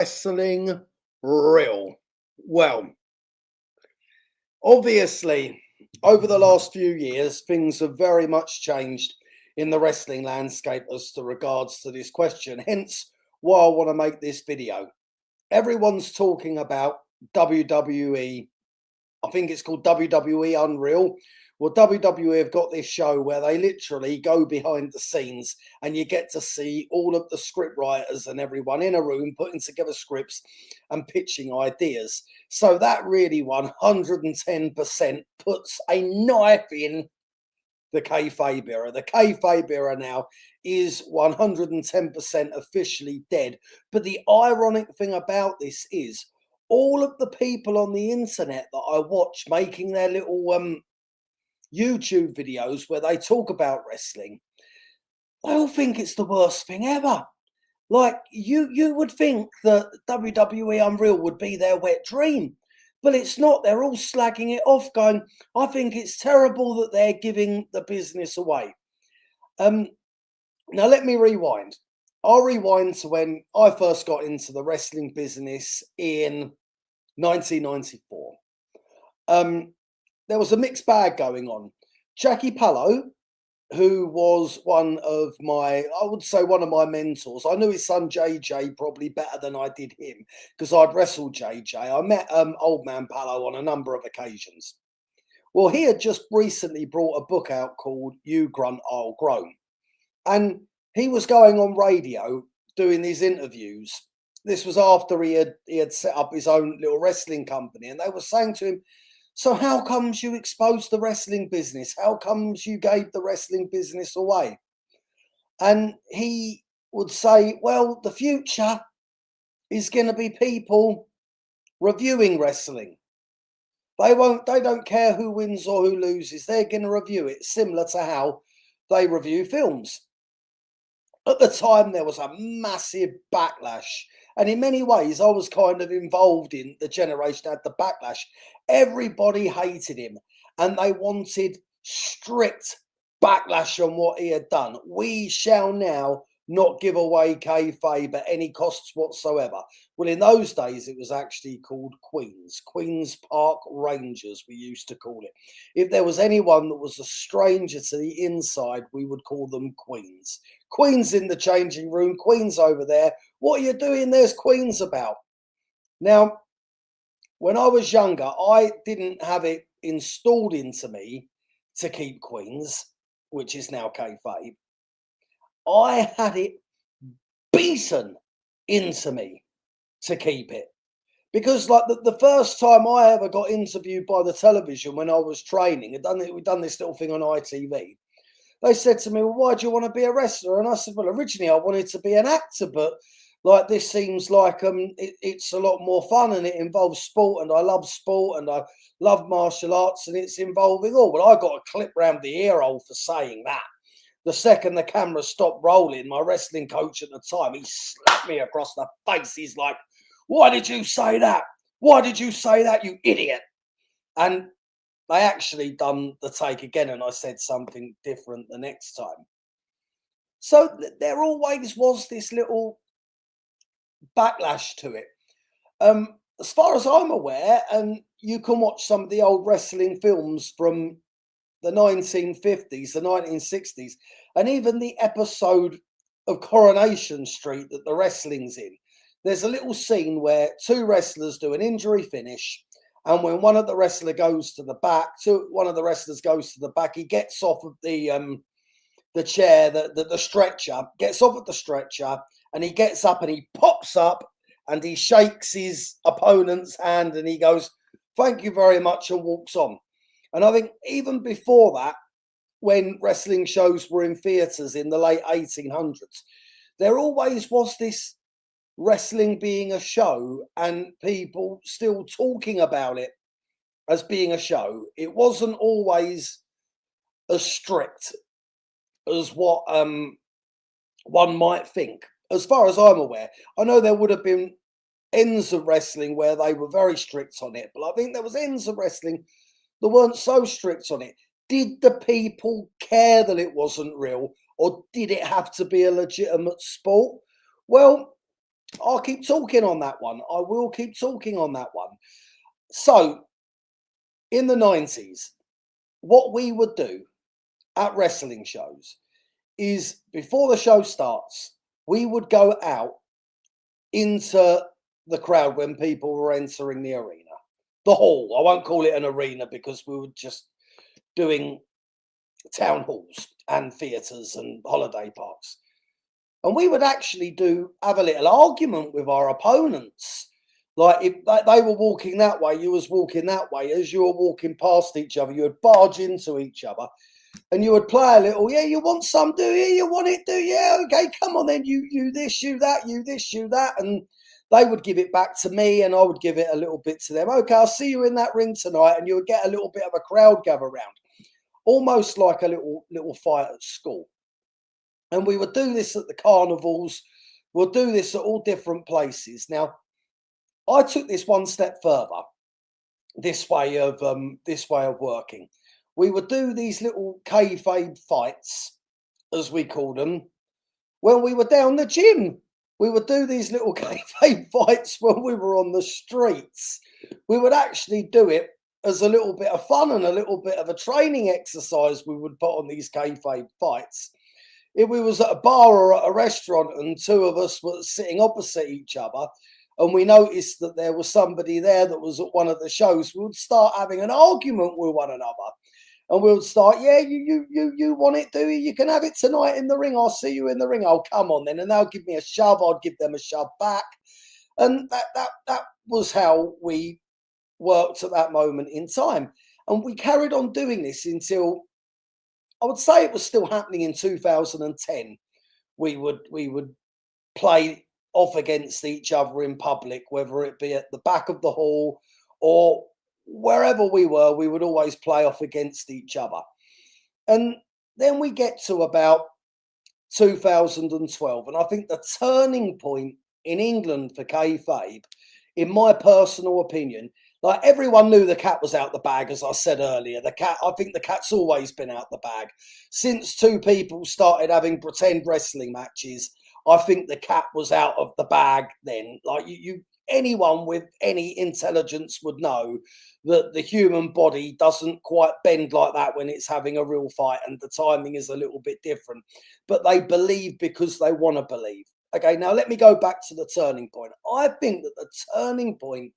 Wrestling real? Well, obviously, over the last few years, things have very much changed in the wrestling landscape as to regards to this question. Hence, why I want to make this video. Everyone's talking about WWE. I think it's called WWE Unreal. Well, WWE have got this show where they literally go behind the scenes and you get to see all of the script writers and everyone in a room putting together scripts and pitching ideas. So that really 110% puts a knife in the kayfabe era. The kayfabe era now is 110% officially dead. But the ironic thing about this is all of the people on the internet that I watch making their little YouTube videos where they talk about wrestling, they all think it's the worst thing ever. Like you would think that WWE Unreal would be their wet dream, but it's not. They're all slagging it off, going, "I think it's terrible that they're giving the business away." Um, Now let me rewind. I'll rewind to when I first got into the wrestling business in 1994. There was a mixed bag going on. Jackie Pallo, who was one of my, I would say one of my mentors. I knew his son JJ probably better than I did him because I'd wrestled JJ. I met Old Man Pallo on a number of occasions. Well, he had just recently brought a book out called You Grunt, I'll Groan. And he was going on radio doing these interviews. This was after he had set up his own little wrestling company, and they were saying to him, "So how comes you exposed the wrestling business? How comes you gave the wrestling business away?" And he would say, "Well, the future is going to be people reviewing wrestling. They don't care who wins or who loses. They're going to review it, similar to how they review films." At the time, there was a massive backlash. And in many ways, I was kind of involved in the generation that had the backlash. Everybody hated him and they wanted strict backlash on what he had done. We shall now not give away kayfabe at any costs whatsoever. Well, in those days, it was actually called Queen's Park Rangers, we used to call it. If there was anyone that was a stranger to the inside, we would call them Queens. Queen's in the changing room, Queen's over there. What are you doing? There's Queen's about. Now, when I was younger, I didn't have it installed into me to keep Queen's, which is now kayfabe. I had it beaten into me to keep it. Because like the first time I ever got interviewed by the television when I was training, we'd done this little thing on ITV. They said to me, "Well, why do you want to be a wrestler?" And I said, "Well, originally I wanted to be an actor, but like this seems like it's a lot more fun and it involves sport and I love sport and I love martial arts and it's involving all." Well, I got a clip round the ear hole for saying that. The second the camera stopped rolling, my wrestling coach at the time, he slapped me across the face. He's like, "Why did you say that? Why did you say that, you idiot?" And they actually done the take again and I said something different the next time. So there always was this little backlash to it. As far as I'm aware, and you can watch some of the old wrestling films from the 1950s, the 1960s, and even the episode of Coronation Street that the wrestling's in. There's a little scene where two wrestlers do an injury finish, and when one of the wrestler goes to the back, one of the wrestlers goes to the back, he gets off of the chair, the stretcher, gets off of the stretcher, and he gets up and he pops up and he shakes his opponent's hand and he goes, "Thank you very much," and walks on. And I think even before that, when wrestling shows were in theatres in the late 1800s, there always was this wrestling being a show and people still talking about it as being a show. It wasn't always as strict as what one might think. As far as I'm aware, I know there would have been ends of wrestling where they were very strict on it, but I think there was ends of wrestling that weren't so strict on it. Did the people care that it wasn't real, or did it have to be a legitimate sport? Well, I'll keep talking on that one. I will keep talking on that one. So, in the 90s, what we would do at wrestling shows is before the show starts, we would go out into the crowd when people were entering the arena, the hall. I won't call it an arena because we were just doing town halls and theatres and holiday parks. And we would actually have a little argument with our opponents. Like if they were walking that way, you was walking that way. As you were walking past each other, you would barge into each other and you would play a little, yeah, you want some, do you? You want it, do you? Yeah, okay, come on then, you this, you that, you this, you that. And they would give it back to me and I would give it a little bit to them. Okay, I'll see you in that ring tonight. And you would get a little bit of a crowd gather round, almost like a little fight at school. And we would do this at the carnivals. We'll do this at all different places. Now, I took this one step further. This way of working. We would do these little kayfabe fights, as we called them, when we were down the gym. We would do these little kayfabe fights when we were on the streets. We would actually do it as a little bit of fun and a little bit of a training exercise. We would put on these kayfabe fights. If we was at a bar or at a restaurant and two of us were sitting opposite each other and we noticed that there was somebody there that was at one of the shows, we would start having an argument with one another. And we would start, yeah, you want it, do you? You can have it tonight in the ring. I'll see you in the ring. Oh, come on then. And they'll give me a shove. I'd give them a shove back. And that was how we worked at that moment in time. And we carried on doing this until, I would say it was still happening in 2010. We would play off against each other in public, whether it be at the back of the hall or wherever we were, we would always play off against each other. And then we get to about 2012, and I think the turning point in England for kayfabe, in my personal opinion, like everyone knew the cat was out the bag, as I said earlier. The cat, I think the cat's always been out the bag. Since two people started having pretend wrestling matches, I think the cat was out of the bag then. Like anyone with any intelligence would know that the human body doesn't quite bend like that when it's having a real fight, and the timing is a little bit different. But they believe because they want to believe. Okay, now let me go back to the turning point. I think that the turning point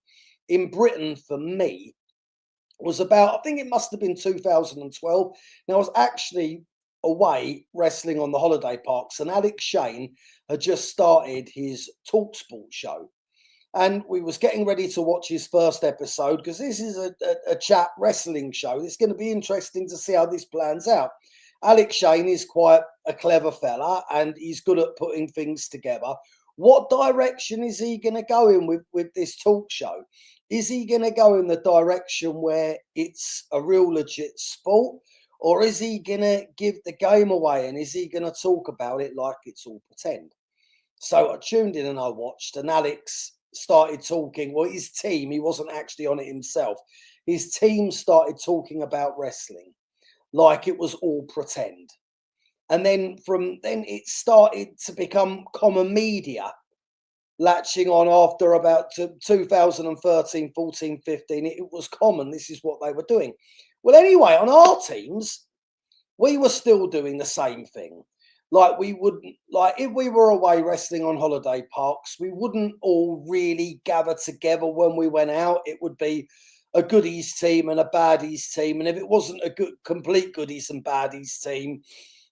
in Britain for me was about, I think it must have been 2012. Now I was actually away wrestling on the holiday parks, and Alex Shane had just started his TalkSport show. And we was getting ready to watch his first episode because this is a chat wrestling show. It's going to be interesting to see how this plans out. Alex Shane is quite a clever fella and he's good at putting things together. What direction is he going to go in with this talk show? Is he going to go in the direction where it's a real legit sport? Or is he going to give the game away and is he going to talk about it like it's all pretend? So I tuned in and I watched, and Alex started talking. Well, his team, he wasn't actually on it himself. His team started talking about wrestling like it was all pretend. And then from then it started to become common media latching on after about 2013, 14, 15. It was common. This is what they were doing. Well, anyway, on our teams, we were still doing the same thing. Like we wouldn't, like if we were away wrestling on holiday parks, we wouldn't all really gather together when we went out. It would be a goodies team and a baddies team. And if it wasn't a good, complete goodies and baddies team,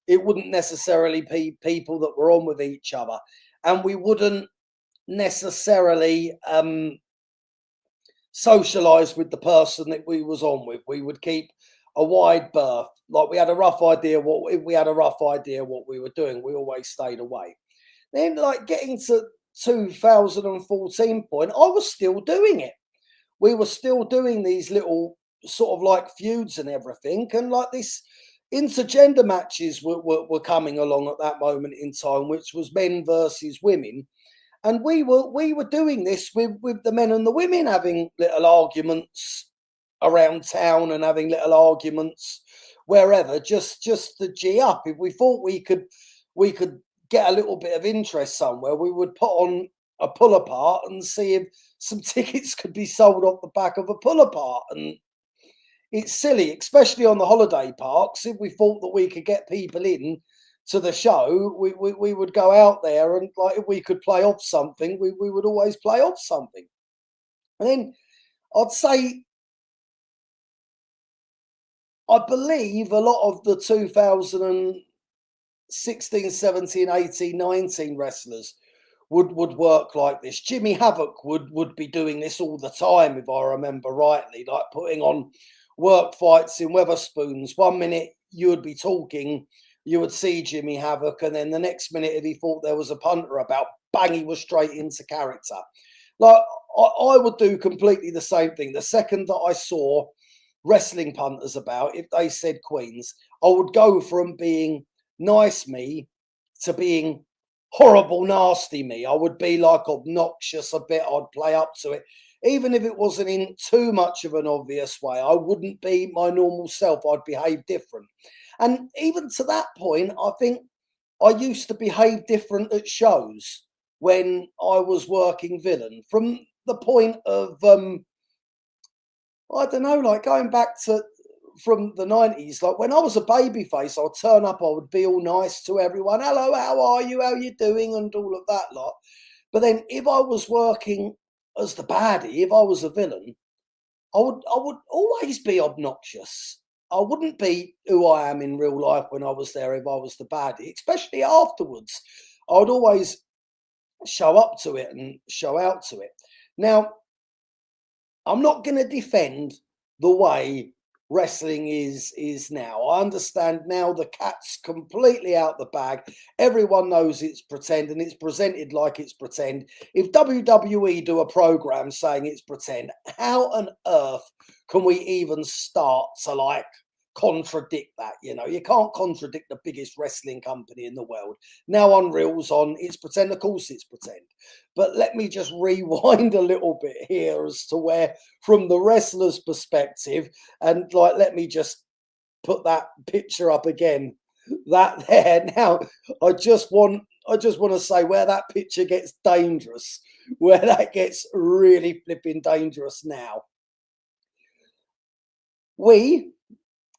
it wouldn't necessarily be people that were on with each other. And we wouldn't necessarily socialize with the person that we was on with. We would keep a wide berth. Like we had a rough idea what we were doing. We always stayed away. Then like getting to 2014 point, I was still doing it. We were still doing these little sort of like feuds and everything. And like this intergender matches were coming along at that moment in time, which was men versus women. And we were doing this with the men and the women having little arguments around town and having little arguments wherever, just to G up. If we thought we could get a little bit of interest somewhere, we would put on a pull apart and see if some tickets could be sold off the back of a pull apart. And it's silly, especially on the holiday parks. If we thought that we could get people in to the show, we would go out there, and like if we could play off something, we would always play off something. And then I'd say, I believe a lot of the 2016, 17, 18, 19 wrestlers would work like this. Jimmy Havoc would be doing this all the time, if I remember rightly, like putting on work fights in Weatherspoons. One minute you would be talking, you would see Jimmy Havoc, and then the next minute, if he thought there was a punter about, bang, he was straight into character. Like I would do completely the same thing. The second that I saw wrestling punters about, if they said Queens, I would go from being nice me to being horrible, nasty me. I would be like obnoxious a bit. I'd play up to it. Even if it wasn't in too much of an obvious way, I wouldn't be my normal self. I'd behave different. And even to that point, I think I used to behave different at shows when I was working villain. From the point of, I don't know, like going back to from the 90s, like when I was a babyface, I'd turn up, I would be all nice to everyone. Hello, how are you? How you doing? And all of that lot. But then if I was working as the baddie, if I was a villain, I would always be obnoxious. I wouldn't be who I am in real life when I was there if I was the baddie, especially afterwards. I would always show up to it and show out to it. Now, I'm not going to defend the way wrestling is now. I understand now the cat's completely out the bag. Everyone knows it's pretend, and it's presented like it's pretend. If WWE do a program saying it's pretend, how on earth can we even start to like contradict that? You know, you can't contradict the biggest wrestling company in the world. Now Unreal's on, it's pretend. Of course it's pretend. But let me just rewind a little bit here as to where, from the wrestler's perspective, and like, let me just put that picture up again. That there. Now, I just want to say where that picture gets dangerous, where that gets really flipping dangerous now. We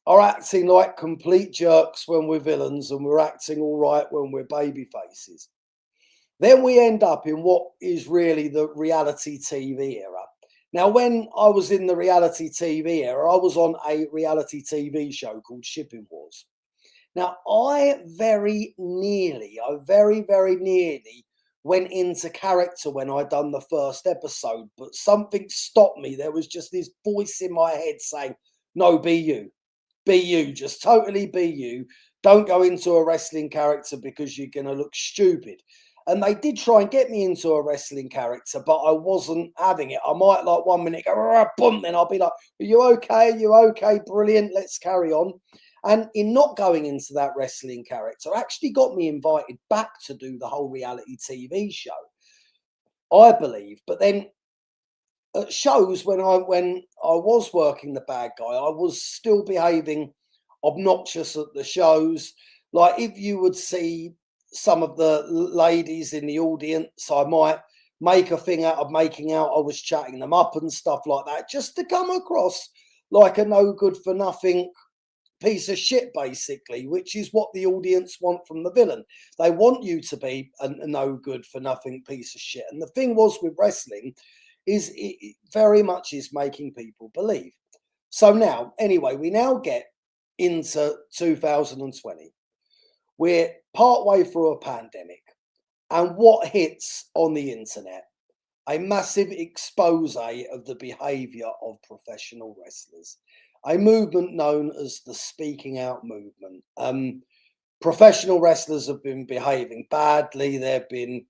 are acting like complete jerks when we're villains, and we're acting all right when we're baby faces. Then we end up in what is really the reality TV era. Now, when I was in the reality TV era, I was on a reality TV show called Shipping Wars. Now, I very, very nearly went into character when I'd done the first episode, but something stopped me. There was just this voice in my head saying, no, be you. Be you. Just totally be you. Don't go into a wrestling character because you're going to look stupid. And they did try and get me into a wrestling character, but I wasn't having it. I might like 1 minute go, boom, then I'll be like, are you okay? Are you okay? Brilliant. Let's carry on. And in not going into that wrestling character, actually got me invited back to do the whole reality TV show, I believe. But then at shows when I was working the bad guy, I was still behaving obnoxious at the shows. Like if you would see some of the ladies in the audience, I might make a thing out of making out I was chatting them up and stuff like that, just to come across like a no good for nothing piece of shit, basically, which is what the audience want from the villain. They want you to be a no good for nothing piece of shit. And the thing was with wrestling is it very much is making people believe. So now, anyway, we now get into 2020. We're partway through a pandemic, and what hits on the internet? A massive expose of the behavior of professional wrestlers, a movement known as the speaking out movement. Professional wrestlers have been behaving badly. They've been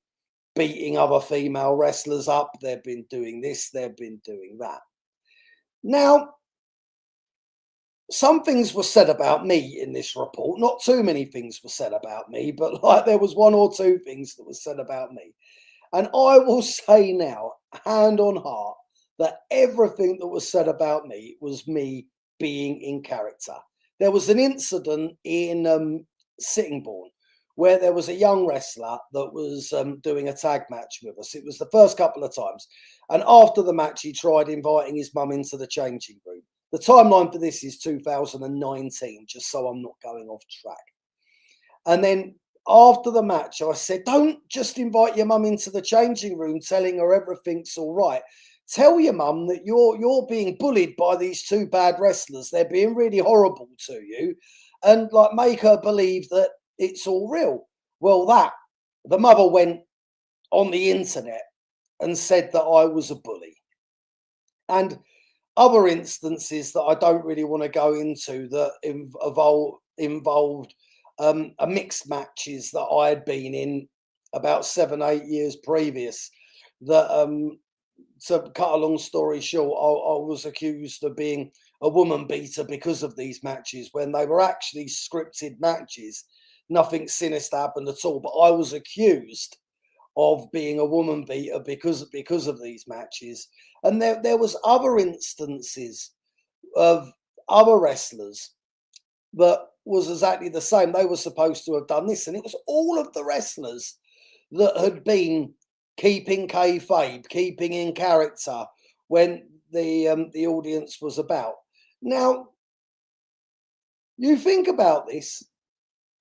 beating other female wrestlers up. They've been doing this. They've been doing that. Now, some things were said about me in this report. Not too many things were said about me, but like there was one or two things that were said about me. And I will say now, hand on heart, that everything that was said about me was me being in character. There was an incident in Sittingbourne where there was a young wrestler that was doing a tag match with us. It was the first couple of times. And after the match, he tried inviting his mum into the changing room. The timeline for this is 2019, just so I'm not going off track. And then after the match, I said, don't just invite your mum into the changing room telling her everything's all right. Tell your mum that you're being bullied by these two bad wrestlers. They're being really horrible to you, and like make her believe that it's all real. Well, the mother went on the internet and said that I was a bully. And other instances that I don't really want to go into that involved a mixed matches that I had been in about 7-8 years previous. That to cut a long story short, I was accused of being a woman beater because of these matches when they were actually scripted matches. Nothing sinister happened at all, but I was accused of being a woman beater because of these matches. And there was other instances of other wrestlers that was exactly the same. They were supposed to have done this, and it was all of the wrestlers that had been keeping kayfabe, keeping in character when the audience was about. Now, you think about this.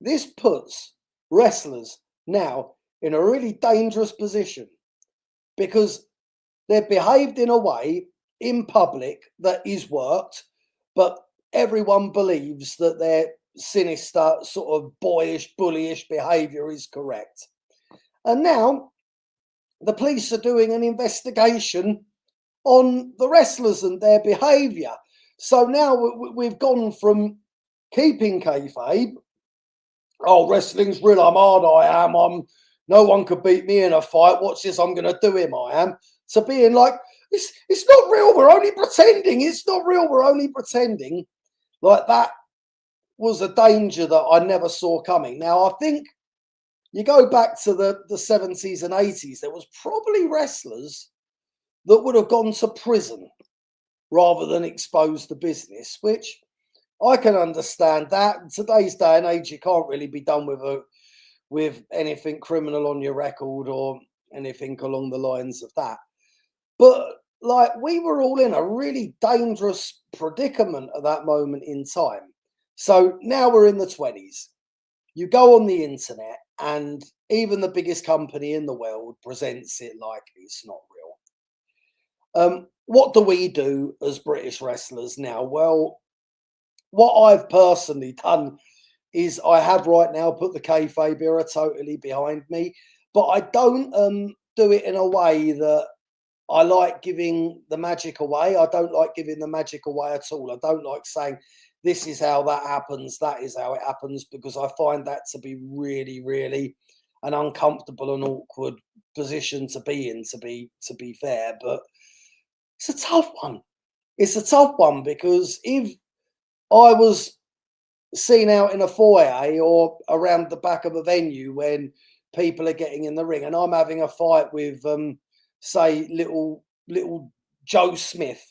This puts wrestlers now in a really dangerous position because they've behaved in a way in public that is worked, but everyone believes that their sinister, sort of boyish, bullyish behaviour is correct. And now the police are doing an investigation on the wrestlers and their behaviour. So now we've gone from keeping kayfabe, oh, wrestling's real, I'm hard, I am, no one could beat me in a fight, watch this, I'm going to do him, I am, to being like, it's not real, we're only pretending, it's not real, we're only pretending. Like, that was a danger that I never saw coming. Now, I think you go back to the 70s and 80s, there was probably wrestlers that would have gone to prison rather than expose the business, which I can understand that. In today's day and age, you can't really be done with anything criminal on your record or anything along the lines of that. But like, we were all in a really dangerous predicament at that moment in time. So now we're in the 20s. You go on the internet and even the biggest company in the world presents it like it's not real. What do we do as British wrestlers now? Well, what I've personally done is I have right now put the kayfabe era totally behind me, but I don't do it in a way that I like giving the magic away. I don't like giving the magic away at all. I don't like saying this is how that happens, that is how it happens, because I find that to be really, really an uncomfortable and awkward position to be in, to be fair. But it's a tough one. It's a tough one because if I was seen out in a foyer or around the back of a venue when people are getting in the ring and I'm having a fight with, say, little Joe Smith,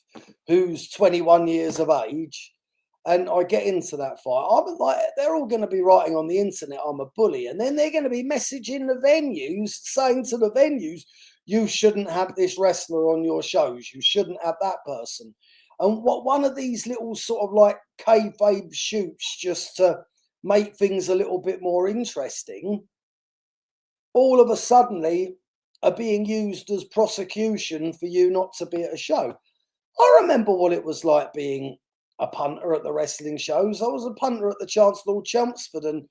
who's 21 years of age, and I get into that fight, I'm like, they're all going to be writing on the internet I'm a bully, and then they're going to be messaging the venues, saying to the venues, you shouldn't have this wrestler on your shows, you shouldn't have that person. And what one of these little sort of like kayfabe shoots just to make things a little bit more interesting, all of a suddenly are being used as prosecution for you not to be at a show. I remember what it was like being a punter at the wrestling shows. I was a punter at the Chancellor Chelmsford, and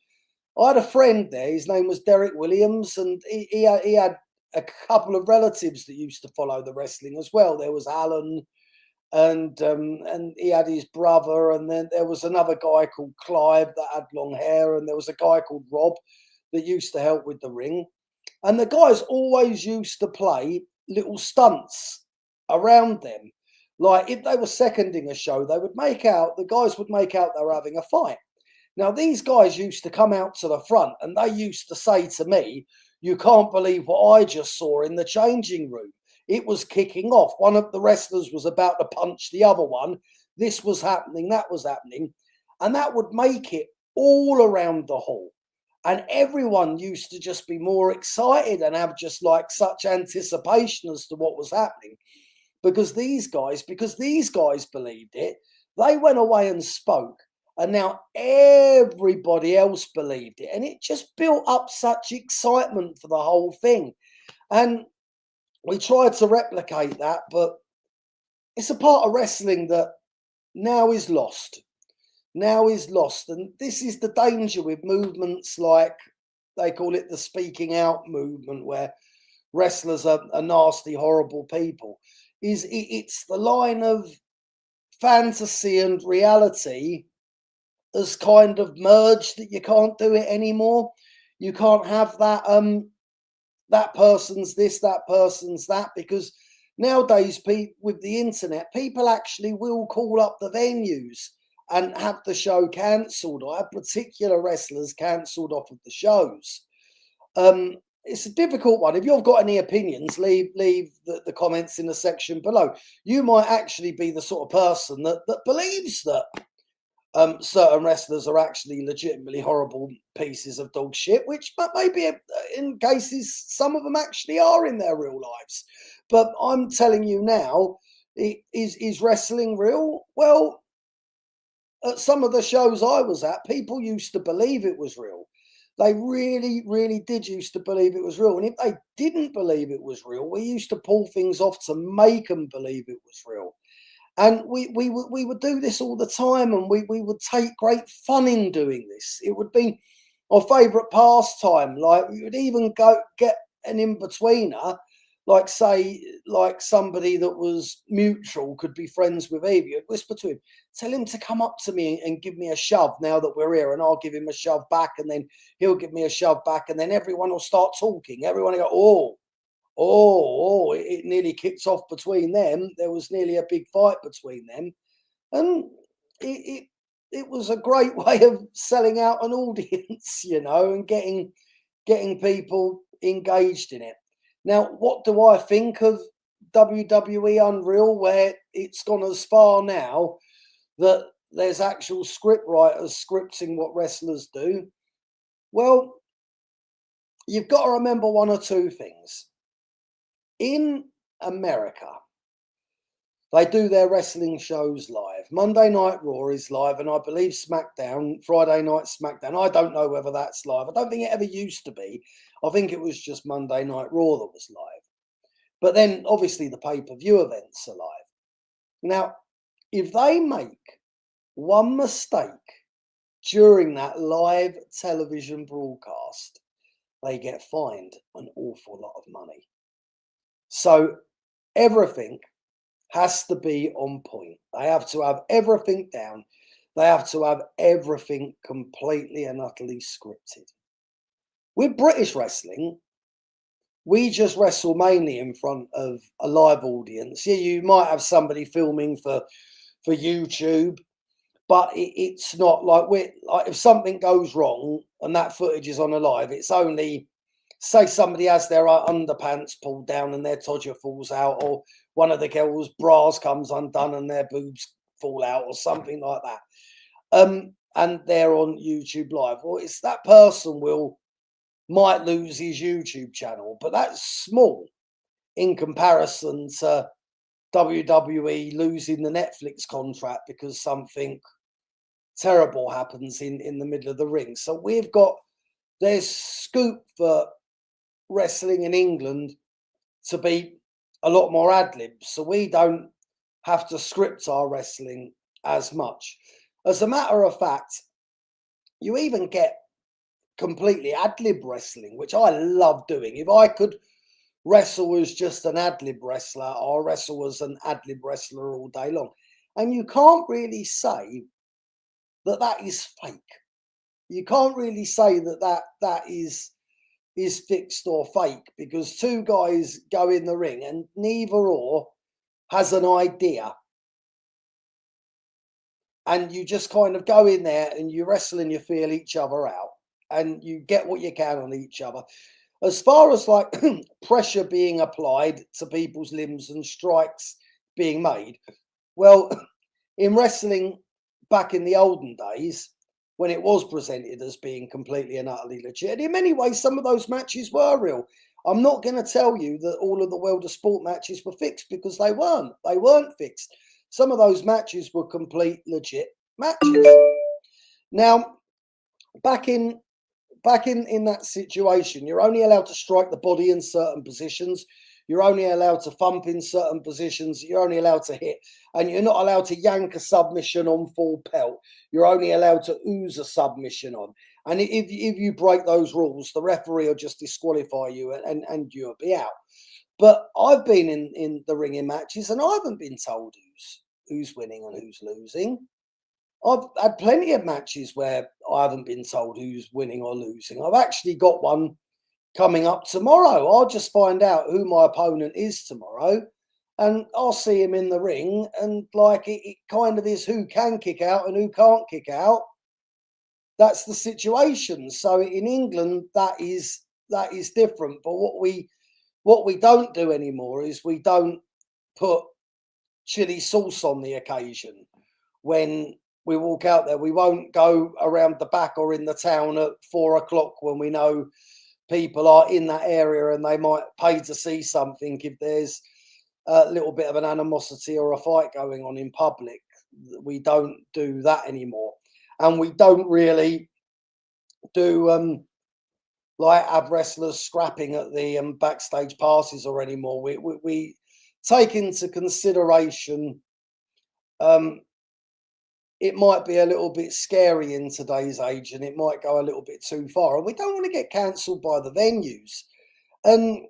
I had a friend there. His name was Derek Williams, and he had a couple of relatives that used to follow the wrestling as well. There was Alan, and he had his brother, and then there was another guy called Clive that had long hair, and there was a guy called Rob that used to help with the ring. And the guys always used to play little stunts around them. Like if they were seconding a show, the guys would make out they were having a fight. Now, these guys used to come out to the front and they used to say to me, you can't believe what I just saw in the changing room. It was kicking off. One of the wrestlers was about to punch the other one. This was happening, that was happening. And that would make it all around the hall. And everyone used to just be more excited and have just like such anticipation as to what was happening, because these guys believed it. They went away and spoke, and now everybody else believed it, and it just built up such excitement for the whole thing. And we tried to replicate that, but it's a part of wrestling that now is lost. Now is lost. And this is the danger with movements like, they call it the speaking out movement, where wrestlers are nasty, horrible people. It's the line of fantasy and reality has kind of merged, that you can't do it anymore. You can't have that that person's this, that person's that, because nowadays, with the internet, people actually will call up the venues and have the show cancelled, or have particular wrestlers cancelled off of the shows. It's a difficult one. If you've got any opinions, leave the comments in the section below. You might actually be the sort of person that believes that certain wrestlers are actually legitimately horrible pieces of dog shit, which but maybe in cases some of them actually are in their real lives. But I'm telling you now, is wrestling real? Well, at some of the shows I was at, people used to believe it was real. They really, really did used to believe it was real. And if they didn't believe it was real, we used to pull things off to make them believe it was real. And we would do this all the time, and we would take great fun in doing this. It would be our favourite pastime. Like, we would even go get an in-betweener, like say, like somebody that was mutual could be friends with Evie. You'd whisper to him, tell him to come up to me and give me a shove now that we're here, and I'll give him a shove back, and then he'll give me a shove back, and then everyone will start talking. Everyone will go, it nearly kicked off between them. There was nearly a big fight between them. And it was a great way of selling out an audience, and getting people engaged in it. Now, what do I think of WWE Unreal, where it's gone as far now that there's actual script writers scripting what wrestlers do? Well, you've got to remember one or two things. In America, they do their wrestling shows live. Monday Night Raw is live, and I believe SmackDown, Friday Night SmackDown, I don't know whether that's live. I don't think it ever used to be. I think it was just Monday Night Raw that was live. But then, obviously, the pay-per-view events are live. Now, if they make one mistake during that live television broadcast, they get fined an awful lot of money. So everything has to be on point. They have to have everything down. They have to have everything completely and utterly scripted. With British wrestling, we just wrestle mainly in front of a live audience. Yeah, you might have somebody filming for YouTube, but it's not like if something goes wrong and that footage is on a live, it's only, say somebody has their underpants pulled down and their todger falls out, or one of the girls' bras comes undone and their boobs fall out, or something like that. And they're on YouTube Live. Well, it's that person might lose his YouTube channel, but that's small in comparison to WWE losing the Netflix contract because something terrible happens in the middle of the ring. So there's scope for wrestling in England to be a lot more ad libs, so we don't have to script our wrestling as much. As a matter of fact, you even get completely ad lib wrestling, which I love doing. If I could wrestle as just an ad lib wrestler, I'll wrestle as an ad lib wrestler all day long. And you can't really say that is fake. You can't really say that is fixed or fake, because two guys go in the ring and neither or has an idea, and you just kind of go in there and you wrestle and you feel each other out and you get what you can on each other. As far as like pressure being applied to people's limbs and strikes being made, well, in wrestling back in the olden days, when it was presented as being completely and utterly legit. And in many ways, some of those matches were real. I'm not going to tell you that all of the World of Sport matches were fixed, because they weren't. They weren't fixed. Some of those matches were complete legit matches. Now, back in that situation, you're only allowed to strike the body in certain positions. You're only allowed to thump in certain positions. You're only allowed to hit, and you're not allowed to yank a submission on full pelt. You're only allowed to ooze a submission on. And if you break those rules, the referee will just disqualify you, and you'll be out. But I've been in the ring in matches, and I haven't been told who's winning and who's losing. I've had plenty of matches where I haven't been told who's winning or losing. I've actually got one coming up tomorrow. I'll just find out who my opponent is tomorrow, and I'll see him in the ring. And like it kind of is who can kick out and who can't kick out. That's the situation. So in England, that is different. But what we don't do anymore is we don't put chili sauce on the occasion when we walk out there. We won't go around the back or in the town at 4 o'clock when we know people are in that area and they might pay to see something if there's a little bit of an animosity or a fight going on in public. We don't do that anymore. And we don't really do like have wrestlers scrapping at the backstage passes or anymore. We take into consideration it might be a little bit scary in today's age, and it might go a little bit too far. And we don't want to get cancelled by the venues. And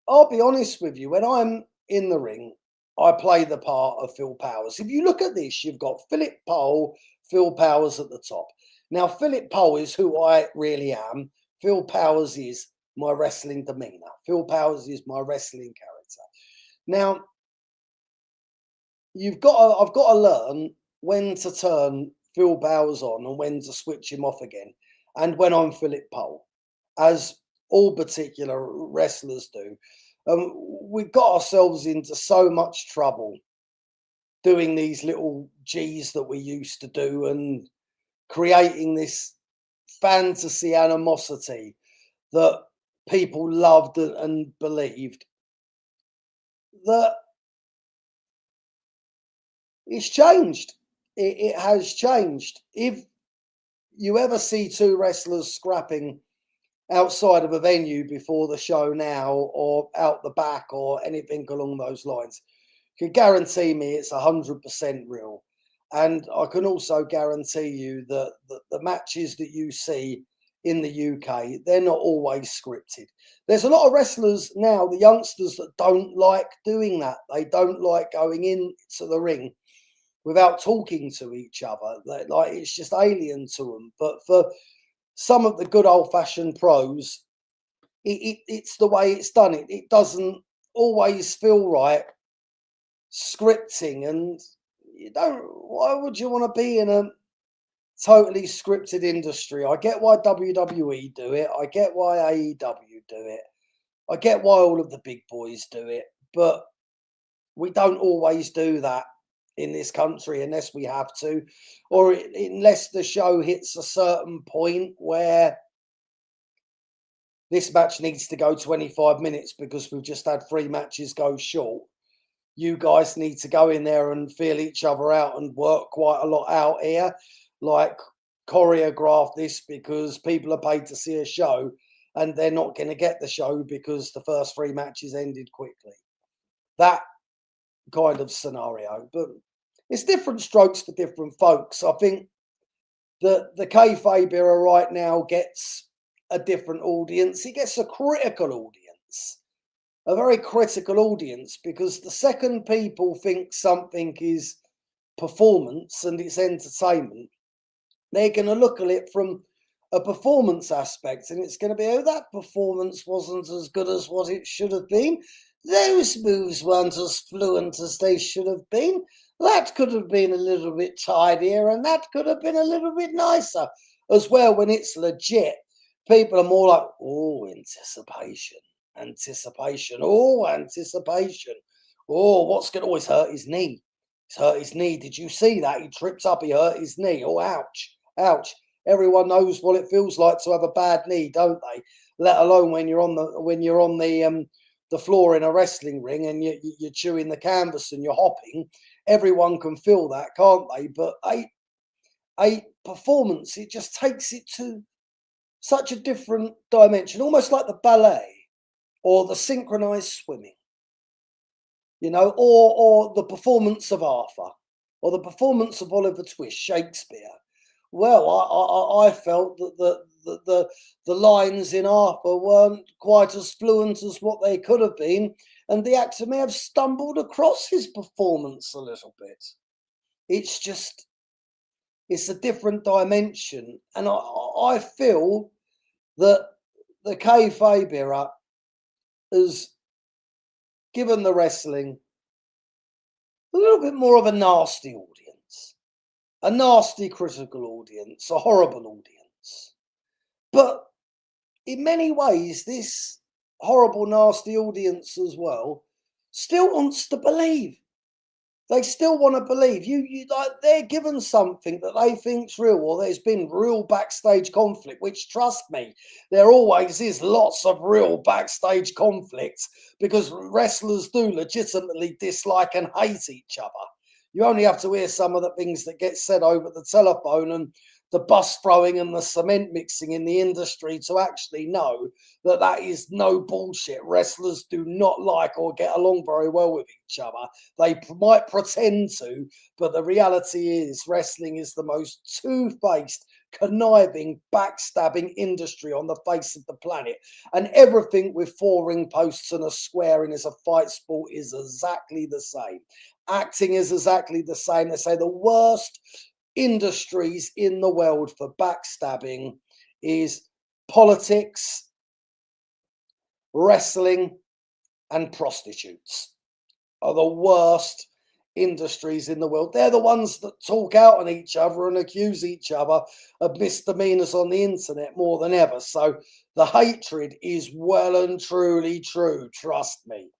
I'll be honest with you, when I'm in the ring, I play the part of Phil Powers. If you look at this, you've got Philip Pole, Phil Powers at the top. Now, Philip Pole is who I really am. Phil Powers is my wrestling demeanor. Phil Powers is my wrestling character. Now, I've got to learn when to turn Phil Powers on and when to switch him off again. And when I'm Philip Pole, as all particular wrestlers do. We got ourselves into so much trouble doing these little G's that we used to do and creating this fantasy animosity that people loved and believed, that it's changed. It has changed. If you ever see two wrestlers scrapping outside of a venue before the show now, or out the back, or anything along those lines, you can guarantee me it's 100% real. And I can also guarantee you that the matches that you see in the UK, they're not always scripted. There's a lot of wrestlers now, the youngsters, that don't like doing that. They don't like going into the ring without talking to each other. Like, it's just alien to them. But for some of the good old-fashioned pros, it's the way it's done. It doesn't always feel right scripting, and you don't. Why would you want to be in a totally scripted industry? I get why WWE do it. I get why AEW do it. I get why all of the big boys do it. But we don't always do that in this country unless we have to, or unless the show hits a certain point where this match needs to go 25 minutes because we've just had 3 matches go short. You guys need to go in there and feel each other out and work quite a lot out here, like choreograph this, because people are paid to see a show and they're not going to get the show because the first 3 matches ended quickly. That kind of scenario. But it's different strokes for different folks. I think that the kayfabe era right now gets a different audience. It gets a critical audience, a very critical audience, because the second people think something is performance and it's entertainment, they're going to look at it from a performance aspect, and it's going to be, oh, that performance wasn't as good as what it should have been. Those moves weren't as fluent as they should have been. That could have been a little bit tidier, and that could have been a little bit nicer as well. When it's legit, people are more like, oh, anticipation, oh, anticipation. Oh, what's going to always hurt his knee? He's hurt his knee. Did you see that? He tripped up, he hurt his knee. Oh, ouch, ouch. Everyone knows what it feels like to have a bad knee, don't they? Let alone when you're on the floor in a wrestling ring and you're chewing the canvas and you're hopping. Everyone can feel that, can't they? But a performance, it just takes it to such a different dimension, almost like the ballet or the synchronized swimming, or the performance of Arthur or the performance of Oliver Twist, Shakespeare. Well, I felt that the lines in Arthur weren't quite as fluent as what they could have been, and the actor may have stumbled across his performance a little bit. It's just, it's a different dimension, and I feel that the kayfabe era has given the wrestling a little bit more of a nasty audience, a nasty critical audience, a horrible audience. But in many ways, this horrible, nasty audience as well still wants to believe. They still want to believe. You like, they're given something that they think's real, or there's been real backstage conflict, which, trust me, there always is lots of real backstage conflicts, because wrestlers do legitimately dislike and hate each other. You only have to hear some of the things that get said over the telephone and the bus throwing and the cement mixing in the industry to actually know that that is no bullshit. Wrestlers do not like or get along very well with each other. They might pretend to, but the reality is wrestling is the most two-faced, conniving, backstabbing industry on the face of the planet. And everything with 4 ring posts and a square in as a fight sport is exactly the same. Acting is exactly the same. They say the worst industries in the world for backstabbing is politics, wrestling, and prostitutes are the worst industries in the world. They're the ones that talk out on each other and accuse each other of misdemeanors on the internet more than ever. So the hatred is well and truly true, trust me.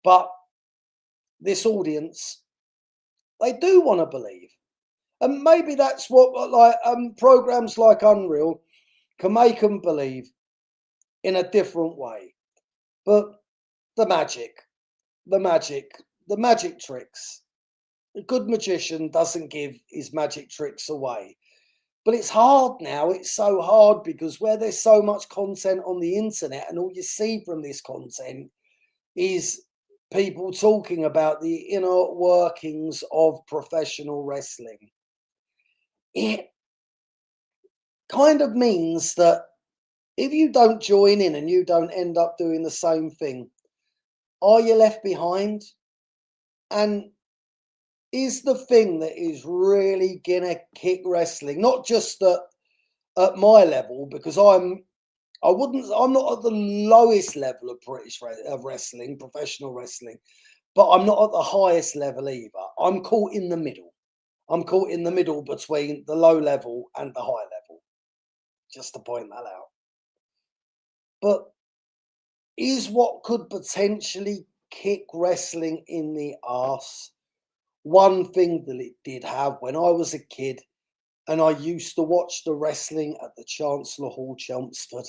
But this audience, they do want to believe. And maybe that's what programs like Unreal can make them believe in a different way. But the magic tricks. A good magician doesn't give his magic tricks away. But it's hard now. It's so hard because where there's so much content on the internet, and all you see from this content is people talking about the inner workings of professional wrestling. It kind of means that if you don't join in and you don't end up doing the same thing, are you left behind? And is the thing that is really gonna kick wrestling, not just at my level, because I'm not at the lowest level of wrestling, professional wrestling, but I'm not at the highest level either. I'm caught in the middle. I'm caught in the middle between the low level and the high level, just to point that out. But is what could potentially kick wrestling in the arse one thing that it did have when I was a kid and I used to watch the wrestling at the Chancellor Hall, Chelmsford?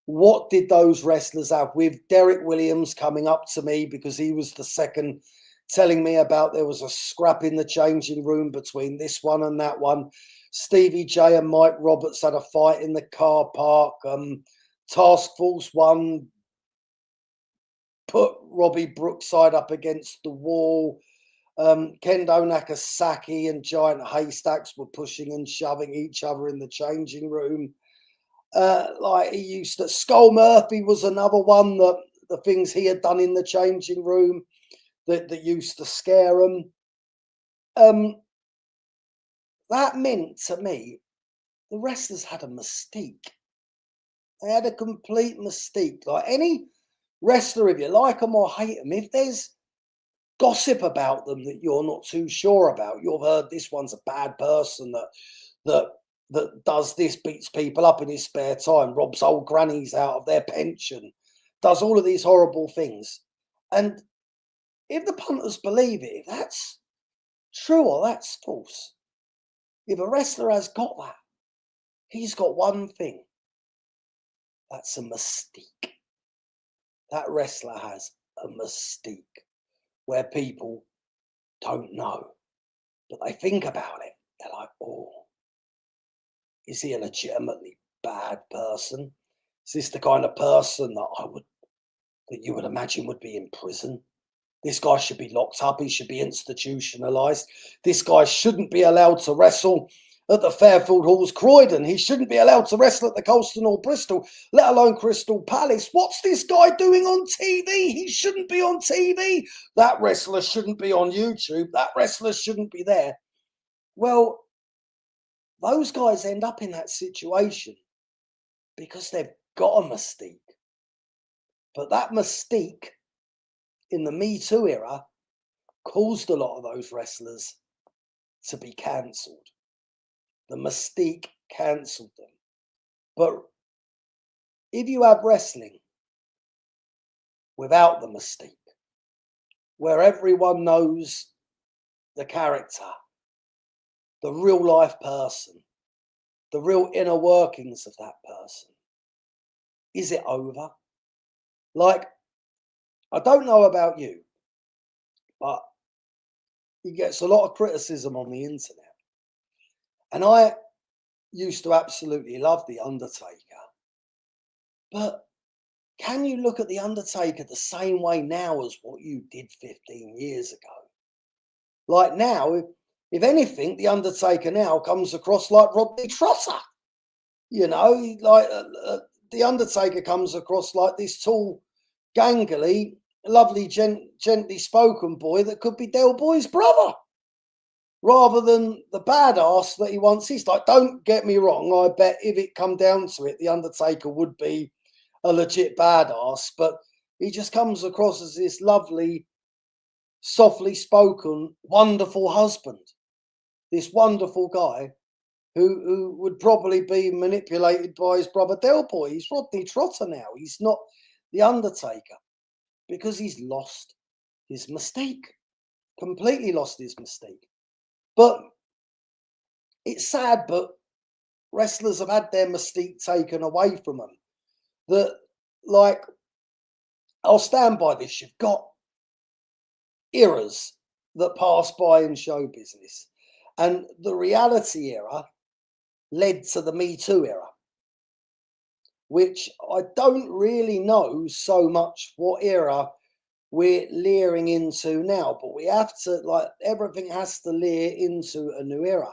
What did those wrestlers have, with Derek Williams coming up to me because he was the second, telling me about there was a scrap in the changing room between this one and that one. Stevie J and Mike Roberts had a fight in the car park. Task Force 1 put Robbie Brookside up against the wall. Kendo Nakasaki and Giant Haystacks were pushing and shoving each other in the changing room. Like he used to, Skull Murphy was another one, that the things he had done in the changing room that used to scare him. That meant to me the wrestlers had a mystique. They had a complete mystique. Like any wrestler, if you like them or hate them, if there's gossip about them that you're not too sure about, you've heard this one's a bad person that does this, beats people up in his spare time, robs old grannies out of their pension, does all of these horrible things. And if the punters believe it, if that's true or that's false, if a wrestler has got that, He's got one thing. That's a mystique. That wrestler has a mystique where people don't know, but they think about it. They're like, oh, is he a legitimately bad person? Is this the kind of person that you would imagine would be in prison? This guy should be locked up. He should be institutionalized. This guy shouldn't be allowed to wrestle at the Fairfield Halls, Croydon. He shouldn't be allowed to wrestle at the Colston Hall, Bristol, let alone Crystal Palace. What's this guy doing on TV? He shouldn't be on TV. That wrestler shouldn't be on YouTube. That wrestler shouldn't be there. Well, those guys end up in that situation because they've got a mystique. But that mystique in the Me Too era caused a lot of those wrestlers to be cancelled. The mystique cancelled them. But if you have wrestling without the mystique, where everyone knows the character, the real life person, the real inner workings of that person, is it over? Like, I don't know about you, but he gets a lot of criticism on the internet. And I used to absolutely love The Undertaker. But can you look at The Undertaker the same way now as what you did 15 years ago? Like now, if anything, The Undertaker now comes across like Rodney Trotter. You know, like The Undertaker comes across like this tall, gangly, lovely, gently spoken boy that could be Del Boy's brother, rather than the badass that he once is. Like, don't get me wrong, I bet if it come down to it, The Undertaker would be a legit badass, but he just comes across as this lovely, softly spoken, wonderful husband, this wonderful guy who would probably be manipulated by his brother Del Boy. He's Rodney Trotter now. He's not The Undertaker because he's lost his mystique, completely lost his mystique. But it's sad, but wrestlers have had their mystique taken away from them. That, like, I'll stand by this. You've got eras that pass by in show business. And the reality era led to the Me Too era, which I don't really know so much what era we're leering into now, but we have to, like, everything has to leer into a new era.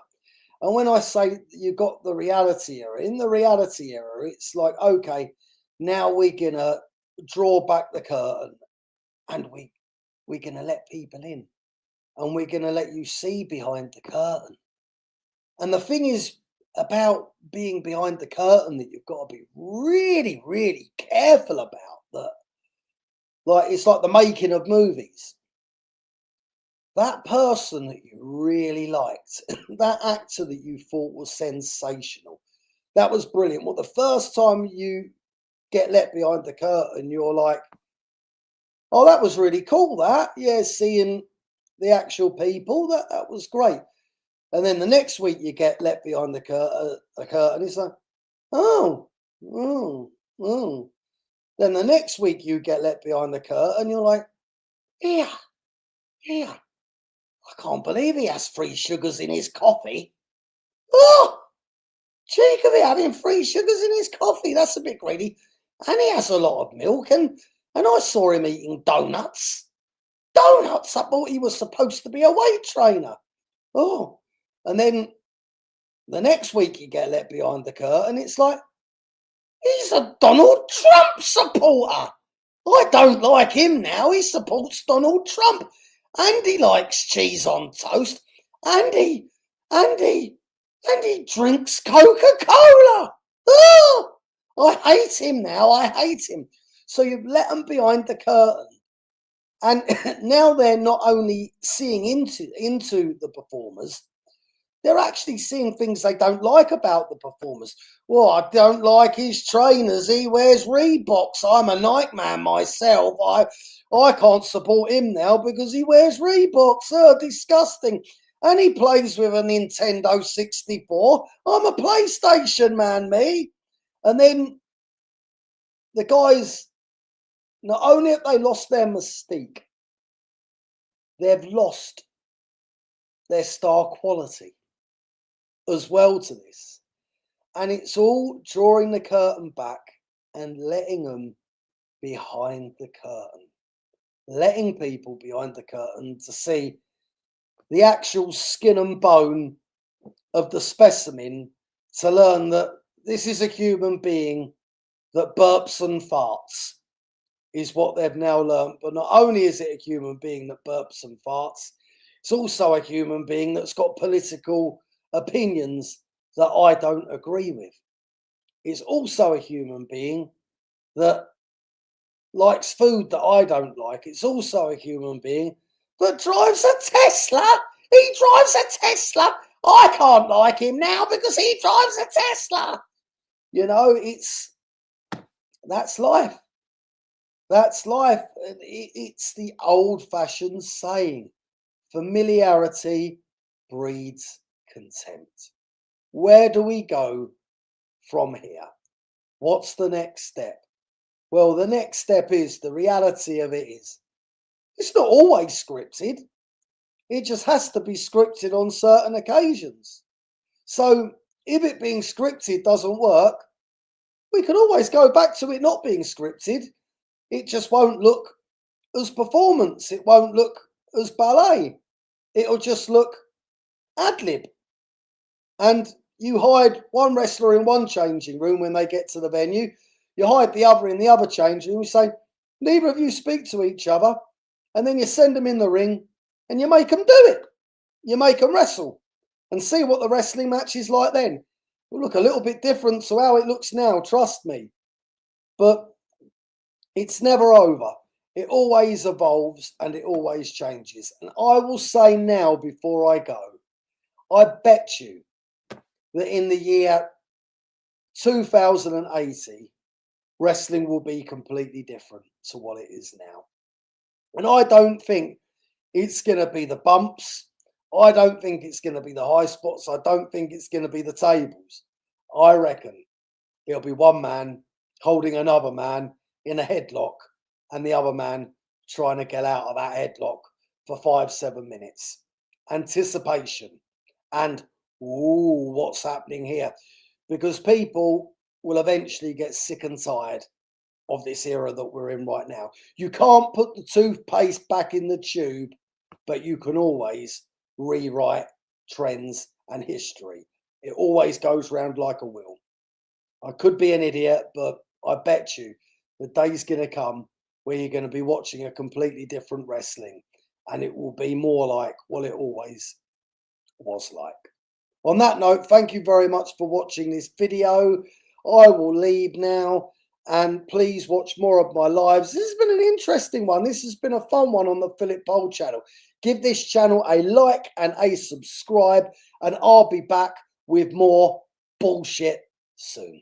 And when I say you got the reality era, in the reality era, it's like, okay, now we're gonna draw back the curtain and we're gonna let people in and we're gonna let you see behind the curtain. And the thing is about being behind the curtain that you've got to be really, really careful about. That, like, it's like the making of movies. That person that you really liked, that actor that you thought was sensational, that was brilliant. Well, the first time you get let behind the curtain, you're like, oh, that was really cool, that. Yeah, seeing the actual people, that was great. And then the next week you get let behind the curtain. It's like, oh. Then the next week you get let behind the curtain. You're like, yeah. I can't believe he has free sugars in his coffee. Oh, cheek of it, having free sugars in his coffee. That's a bit greedy. And he has a lot of milk. And I saw him eating donuts. I thought he was supposed to be a weight trainer. Oh. And then the next week you get let behind the curtain. It's like, he's a Donald Trump supporter. I don't like him now. He supports Donald Trump. And he likes cheese on toast. And he drinks Coca-Cola. Oh, I hate him now. I hate him. So you've let them behind the curtain. And now they're not only seeing into the performers, they're actually seeing things they don't like about the performers. Well, I don't like his trainers. He wears Reeboks. I'm a Nike man myself. I can't support him now because he wears Reeboks. Oh, disgusting. and he plays with a Nintendo 64. I'm a PlayStation man, me. And then the guys, not only have they lost their mystique, they've lost their star quality as well to this. And it's all drawing the curtain back and letting them behind the curtain, letting people behind the curtain to see the actual skin and bone of the specimen, to learn that this is a human being that burps and farts, is what they've now learned. But not only is it a human being that burps and farts, it's also a human being that's got political opinions that I don't agree with. It's also a human being that likes food that I don't like. It's also a human being that drives a Tesla. He drives a Tesla. I can't like him now because he drives a Tesla. You know, that's life. That's life. It's the old-fashioned saying, familiarity breeds contempt. Where do we go from here? What's the next step? Well, the next step is, the reality of it is, it's not always scripted. It just has to be scripted on certain occasions. So if it being scripted doesn't work, we can always go back to it not being scripted. It just won't look as performance. It won't look as ballet. It'll just look ad-lib. And you hide one wrestler in one changing room when they get to the venue. You hide the other in the other changing room. You say, neither of you speak to each other. And then you send them in the ring and you make them do it. You make them wrestle and see what the wrestling match is like then. It will look a little bit different to how it looks now, trust me. But it's never over. It always evolves and it always changes. And I will say now, before I go, I bet you that in the year 2080, wrestling will be completely different to what it is now. And I don't think it's going to be the bumps. I don't think it's going to be the high spots. I don't think it's going to be the tables. I reckon it'll be one man holding another man in a headlock and the other man trying to get out of that headlock for 5-7 minutes. Anticipation and, ooh, what's happening here? Because people will eventually get sick and tired of this era that we're in right now. You can't put the toothpaste back in the tube, but you can always rewrite trends and history. It always goes round like a wheel. I could be an idiot, but I bet you the day's going to come where you're going to be watching a completely different wrestling, and it will be more like what it always was like. On that note, thank you very much for watching this video. I will leave now, and please watch more of my lives. This has been an interesting one. This has been a fun one on the Philip Pole channel. Give this channel a like and a subscribe, and I'll be back with more bullshit soon.